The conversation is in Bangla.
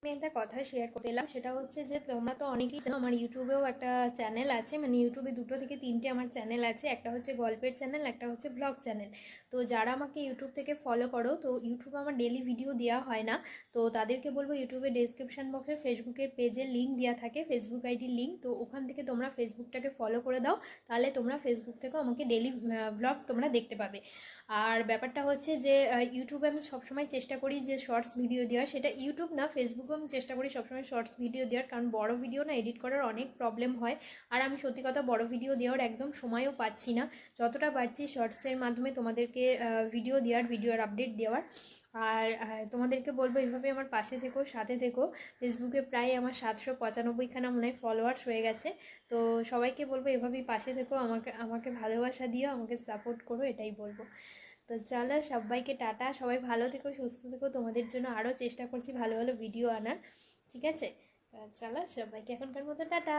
আমি একটা কথা শেয়ার করতে এলাম, সেটা হচ্ছে যে তোমরা তো অনেকেই জানো আমার ইউটিউবেও একটা চ্যানেল আছে, মানে ইউটিউবে 2 থেকে 3টে আমার চ্যানেল আছে। একটা হচ্ছে গল্পের চ্যানেল, একটা হচ্ছে ব্লগ চ্যানেল। তো যারা আমাকে ইউটিউব থেকে ফলো করো, তো ইউটিউবে আমার ডেলি ভিডিও দেওয়া হয় না, তো তাদেরকে বলবো ইউটিউবে ডেসক্রিপশন বক্সে ফেসবুকের পেজের লিঙ্ক দেওয়া থাকে, ফেসবুক আইডির লিঙ্ক, তো ওখান থেকে তোমরা ফেসবুকটাকে ফলো করে দাও। তাহলে তোমরা ফেসবুক থেকেও আমাকে ডেলি ব্লগ তোমরা দেখতে পাবে। আর ব্যাপারটা হচ্ছে যে ইউটিউবে আমি সবসময় চেষ্টা করি যে শর্টস ভিডিও দেওয়ার, সেটা ইউটিউব না ফেসবুকেও আমি চেষ্টা করি সবসময় শর্টস ভিডিও দেওয়ার, কারণ বড় ভিডিও না এডিট করার অনেক প্রবলেম হয়। আর আমি সত্যি কথা বড় ভিডিও দেওয়ার একদম সময়ও পাচ্ছি না, যতটা পারছি শর্টসের মাধ্যমে তোমাদেরকে ভিডিও দেওয়ার, ভিডিওর আপডেট দেওয়ার। আর তোমাদেরকে বলবো এইভাবে আমার পাশে থেকো, সাথে থেকো। ফেসবুকে প্রায় আমার 795খানা মনে হয় ফলোয়ার্স হয়ে গেছে। তো সবাইকে বলবো এভাবেই পাশে থেকো, আমাকে আমাকে ভালোবাসা দিও, আমাকে সাপোর্ট করো, এটাই বলবো। তো চলো সবাইকে টাটা, সবাই ভালো থেকো, সুস্থ থেকো, তোমাদের জন্য আরও চেষ্টা করছি ভালো ভালো ভিডিও আনার। ঠিক আছে? চলো সবাইকে এখনকার মতো টাটা।